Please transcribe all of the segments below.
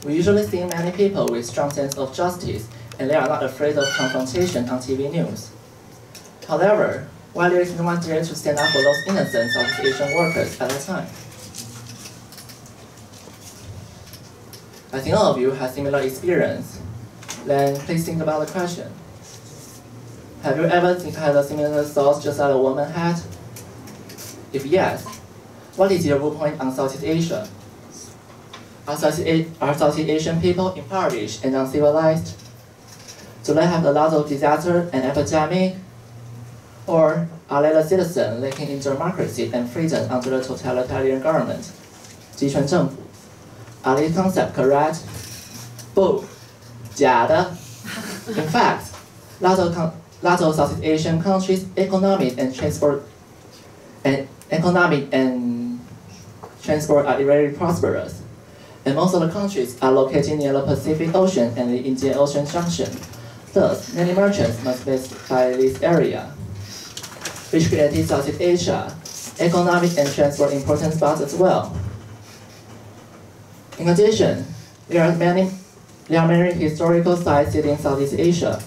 We usually see many people with strong sense of justice, and they are not afraid of confrontation on TV news. However, why there is no one there to stand up for those innocent Southeast Asian workers at the time? I think all of you have similar experience. Then please think about the question. Have you ever had a similar thought just as a woman had? If yes, what is your viewpoint on Southeast Asia? Are Southeast Asian people impoverished and uncivilized? Do they have a lot of disaster and epidemic? Or are they the citizens living in democracy and freedom under the totalitarian government? 集权政府. Are these concepts correct? 不，假的. In fact, lots of Southeast Asian countries' economic and transport are very prosperous, and most of the countries are located near the Pacific Ocean and the Indian Ocean junction. Thus, many merchants must visit this area, which created Southeast Asia economic and transport important spots as well. In addition, there are many historical sites in Southeast Asia.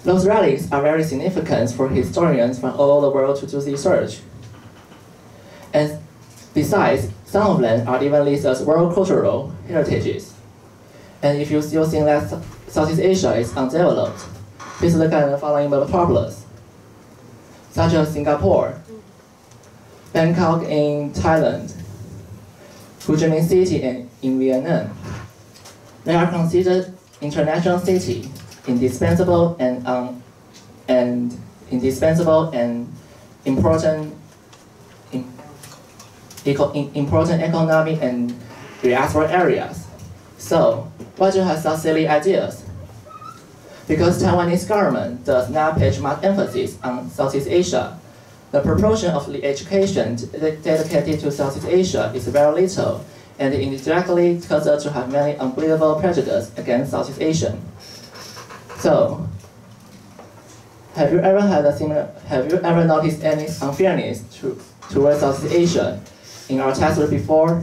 Those relics are very significant for historians from all over the world to do research. And besides, some of them are even listed as world cultural heritages. And if you still think that Southeast Asia is undeveloped, please look at the following metropolis, such as Singapore, Bangkok in Thailand, Ho Chi Minh City in Vietnam. They are considered international cities, indispensable and important economic and diaspora areas. So, why do you have such silly ideas? Because Taiwanese government does not pay much emphasis on Southeast Asia, the proportion of the education dedicated to Southeast Asia is very little, and it indirectly causes to have many unbelievable prejudices against Southeast Asian. So, have you ever noticed any unfairness towards Southeast Asia in our textbook before?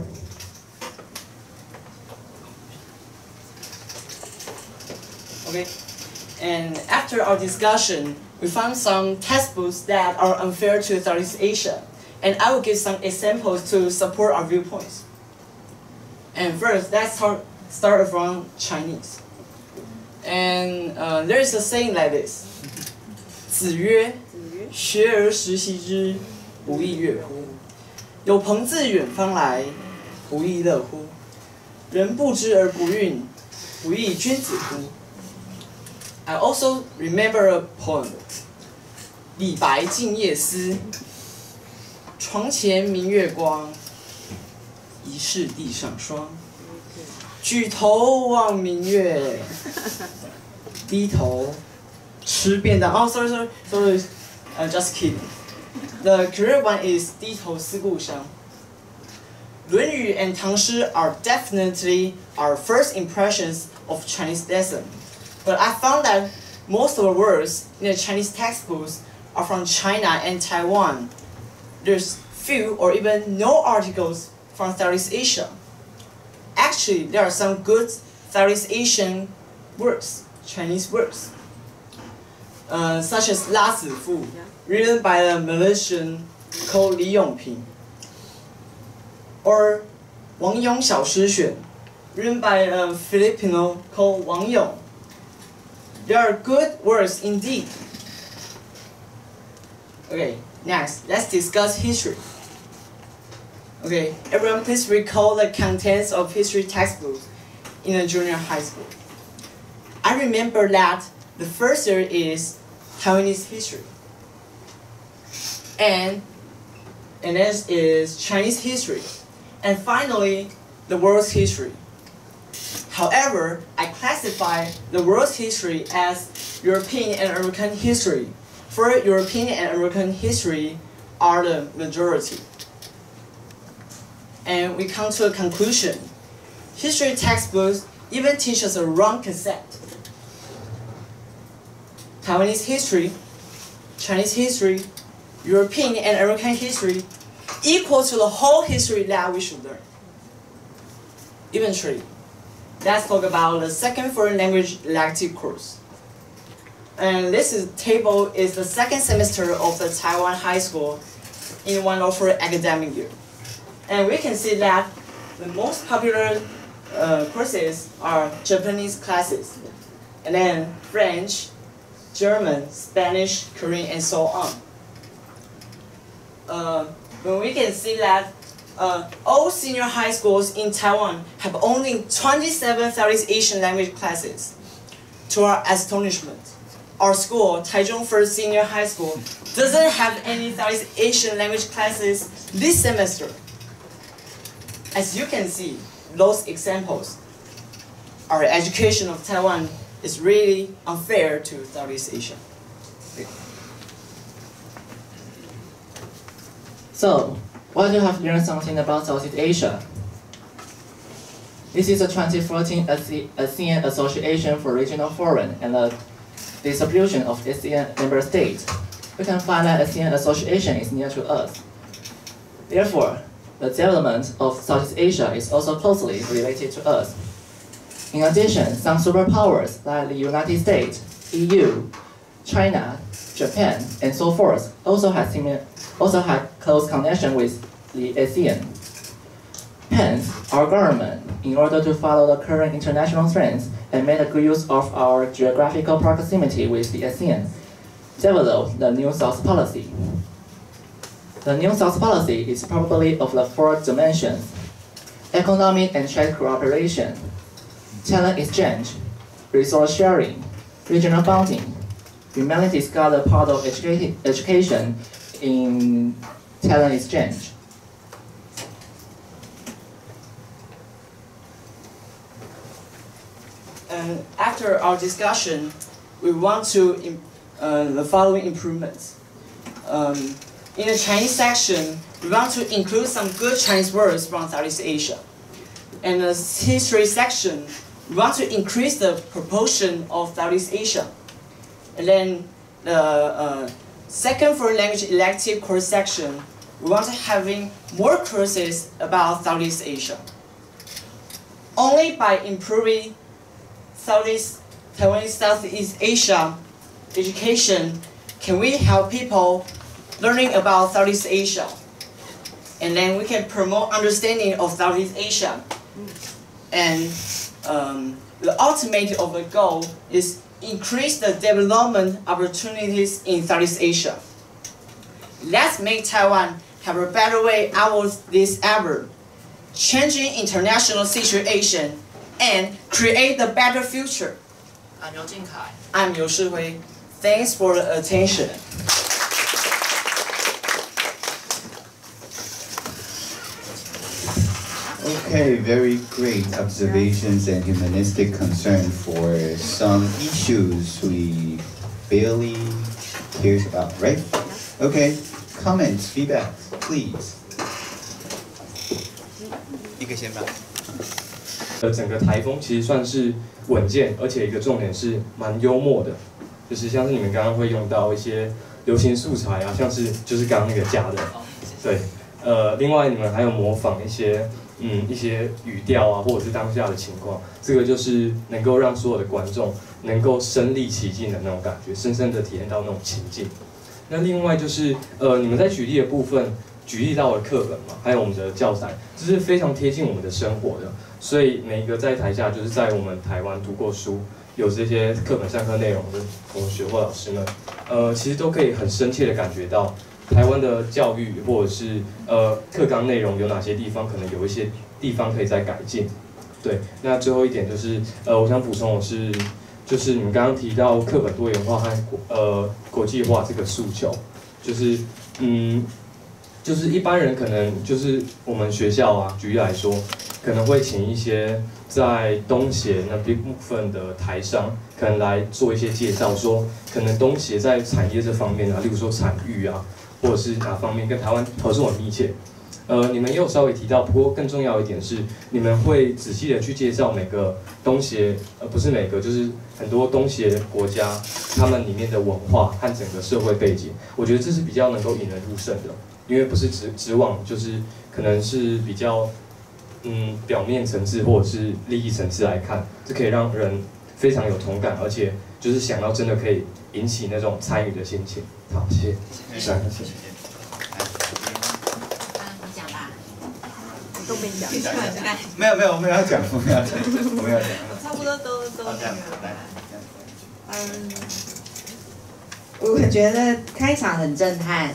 Okay, and after our discussion, we found some textbooks that are unfair to Southeast Asia, and I will give some examples to support our viewpoints. And first, let's start from Chinese. And there is a saying like this: 子曰，学而时习之，不亦说乎？有朋自远方来，不亦乐乎？人不知而不愠，不亦君子乎？ I also remember a poem. 李白静夜思，床前明月光，疑是地上霜。举头望明月，低头吃便当。Oh, sorry. Just kidding. The correct one is 低头思故乡。论语 and 唐诗 are definitely our first impressions of Chinese lesson. But I found that most of the words in the Chinese textbooks are from China and Taiwan. There's few or even no articles from Southeast Asia. Actually, there are some good Southeast Asian works, Chinese works, such as 拉子赋, written by a Malaysian called Li Yongping, or 王永小诗选, written by a Filipino called Wang Yong. They are good words indeed. Okay, next, let's discuss history. Okay, everyone please recall the contents of history textbooks in a junior high school. I remember that the first year is Taiwanese history. And next is Chinese history. And finally, the world's history. However, I classify the world's history as European and American history, for European and American history are the majority. And we come to a conclusion. History textbooks even teach us a wrong concept. Taiwanese history, Chinese history, European and American history equal to the whole history that we should learn. Eventually, let's talk about the second foreign language elective course. And table is the second semester of the Taiwan high school in one of our academic year. And we can see that the most popular courses are Japanese classes, and then French, German, Spanish, Korean, and so on. When we can see that all senior high schools in Taiwan have only 27 Southeast Asian language classes. To our astonishment, our school, Taichung First Senior High School, doesn't have any Southeast Asian language classes this semester. As you can see, those examples, our education of Taiwan is really unfair to Southeast Asia. So, what you have learned something about Southeast Asia? This is the 2014 ASEAN Association for Regional Forum and the distribution of ASEAN member states. We can find that ASEAN Association is near to us. Therefore, the development of Southeast Asia is also closely related to us. In addition, some superpowers like the United States, EU, China, Japan, and so forth also have close connection with the ASEAN. Hence, our government, in order to follow the current international trends and make a good use of our geographical proximity with the ASEAN, developed the New South Policy. The New South Policy is probably of the 4 dimensions: economic and trade cooperation, talent exchange, resource sharing, regional bonding. We mainly discuss the part of education in talent exchange. And after our discussion, we want to the following improvements. In the Chinese section, we want to include some good Chinese words from Southeast Asia. In the history section, we want to increase the proportion of Southeast Asia. And then the second foreign language elective course section, we want to having more courses about Southeast Asia. Only by improving Taiwanese Southeast Asia education can we help people learning about Southeast Asia. And then we can promote understanding of Southeast Asia. And the ultimate of the goal is increase the development opportunities in Southeast Asia. Let's make Taiwan have a better way out of this ever, changing international situation and create a better future. I'm Liu Jinkai. I'm Liu Shihui. Thanks for the attention. Okay, very great observations and humanistic concern for some issues we barely cares about, right? Okay, comments, feedback, please. 一个先吧。整个台风其实算是稳健，而且一个重点是蛮幽默的，就是像是你们刚刚会用到一些流行素材啊，像是就是刚刚那个假的，对，另外你们还有模仿一些语调啊，或者是当下的情况，这个就是能够让所有的观众能够身临其境的那种感觉，深深的体验到那种情境。那另外就是你们在举例的部分，举例到了课本嘛，还有我们的教材，这是非常贴近我们的生活的。所以每一个在台下就是在我们台湾读过书，有这些课本上课内容的同学或老师们，其实都可以很深切的感觉到台湾的教育或者是课纲内容有哪些地方可能有一些地方可以再改进。对，那最后一点就是我想补充的是，就是你们刚刚提到课本多元化和国际化这个诉求，就是就是一般人可能就是我们学校啊，举例来说，可能会请一些在东协那部分的台商，可能来做一些介绍，说可能东协在产业这方面啊，例如说产育啊，或者是哪方面跟台湾合作很密切。你们也有稍微提到，不过更重要一点是，你们会仔细的去介绍每个东协，不是每个，就是很多东协国家他们里面的文化和整个社会背景，我觉得这是比较能够引人入胜的，因为不是只往就是可能是比较表面层次或者是利益层次来看，这可以让人非常有同感，而且就是想到真的可以引起那种参与的心情。好，谢谢。谢谢。你讲吧。都没讲。没有，我们要讲。差不多都这样来。我觉得开场很震撼，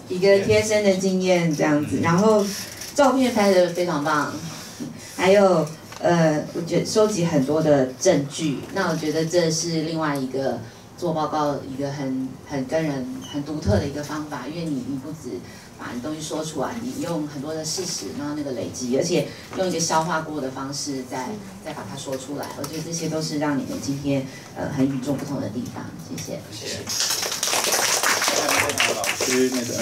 一个贴身的经验这样子，然后照片拍得非常棒，还有我觉得收集很多的证据，那我觉得这是另外一个做报告一个很跟人很独特的一个方法，因为你不止把你东西说出来，你用很多的事实，然后那个累积，而且用一个消化过的方式再把它说出来，我觉得这些都是让你们今天很与众不同的地方，谢谢。谢谢。老师那个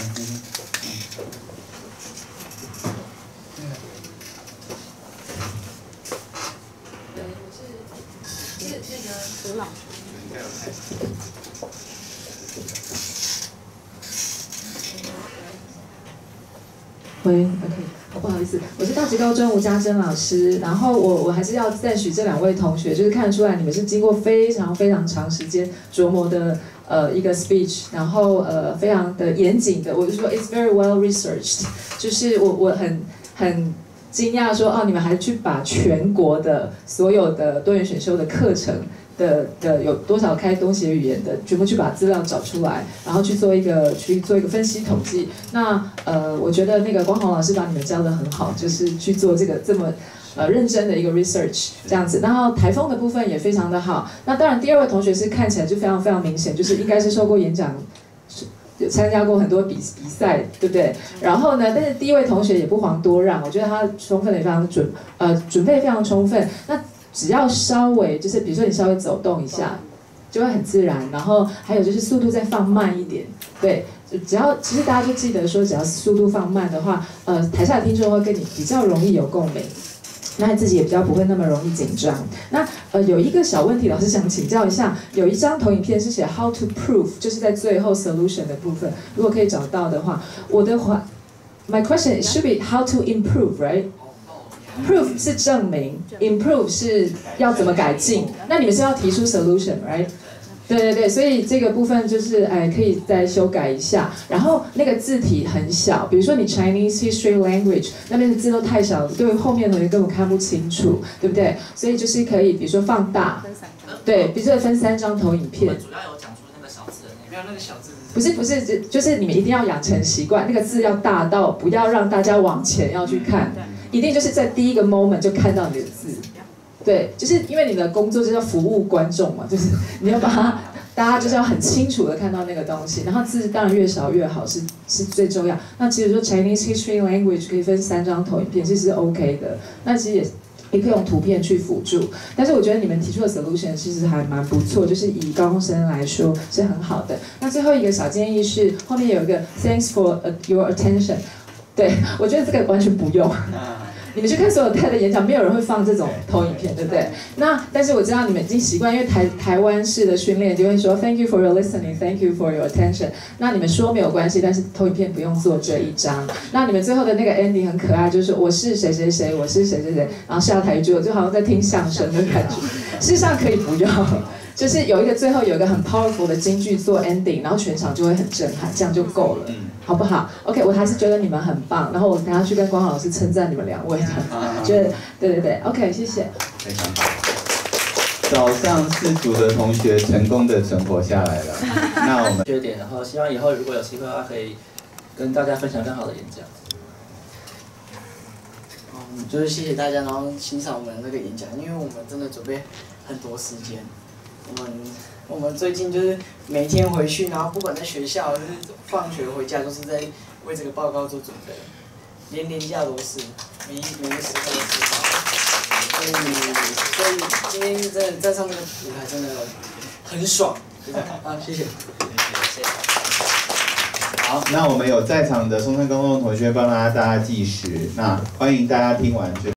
吴老师。喂 ，OK， 不好意思，我是大直高中吴家珍老师，然后我还是要赞许这两位同学，就是看得出来你们是经过非常长时间琢磨的一个 speech， 然后非常的严谨的，我就说 it's very well researched， 就是我很惊讶说哦，你们还去把全国的所有的多元选修的课程的有多少开东协语言的，全部去把资料找出来，然后去做一个分析统计。那我觉得那个光宏老师把你们教得很好，就是去做这个这么认真的一个 research 这样子。然后台风的部分也非常的好。那当然第二位同学是看起来就非常明显，就是应该是受过演讲。有参加过很多比赛，对不对？然后呢，但是第一位同学也不遑多让，我觉得他充分的非常准备非常充分。那只要稍微就是比如说你稍微走动一下，就会很自然。然后还有就是速度再放慢一点，对，只要其实大家就记得说，只要速度放慢的话，台下的听众会跟你比较容易有共鸣。那自己也比较不会那么容易紧张。那有一个小问题，老师想请教一下，有一张投影片是写 how to prove， 就是在最后 solution 的部分，如果可以找到的话，我的话 ，my question should be how to improve, right? Prove 是证明 ，improve 是要怎么改进。那你们是要提出 solution, right? 对，所以这个部分就是可以再修改一下。然后那个字体很小，比如说你 Chinese History Language 那边的字都太小了，对后面的同学根本看不清楚，对不对？所以就是可以，比如说放大，对，比如说分3张投影片。主要有讲出那个小字的那个，没有那个小字。不是，就是你们一定要养成习惯，那个字要大到不要让大家往前要去看，一定就是在第一个 moment 就看到你的字。对，就是因为你的工作就是要服务观众嘛，就是你要把它，大家就是要很清楚的看到那个东西，然后字当然越少越好是最重要。那其实说 Chinese History Language 可以分3张投影片，其实是 OK 的。那其实也可以用图片去辅助，但是我觉得你们提出的 solution 其实还蛮不错，就是以高中生来说是很好的。那最后一个小建议是，后面有一个 Thanks for your attention， 对我觉得这个完全不用。你们去看所有TED的演讲，没有人会放这种投影片，对不对？那但是我知道你们已经习惯，因为台湾式的训练就会说 Thank you for your listening, Thank you for your attention。那你们说没有关系，但是投影片不用做这一张。那你们最后的那个 ending 很可爱，就是我是谁谁谁，我是谁谁谁，然后下台就好像在听相声的感觉。事实上可以不要。就是最后有一个很 powerful 的金句做 ending， 然后全场就会很震撼，这样就够了，好不好 ？OK， 我还是觉得你们很棒，然后我等下去跟光豪老师称赞你们2位，觉得对 ，OK， 谢谢。非常好。早上4组的同学成功的存活下来了，那我们缺点，然后希望以后如果有机会的话，可以跟大家分享更好的演讲。就是谢谢大家，然后欣赏我们那个演讲，因为我们真的准备很多时间。我们最近就是每天回去，然后不管在学校，就是放学回家，都是在为这个报告做准备，连年假都是，每个时刻都是。所以今天真的站上那个舞台真的很爽，就这样啊，谢谢。好，那我们有在场的松山高中的同学帮大家计时，那欢迎大家听完就。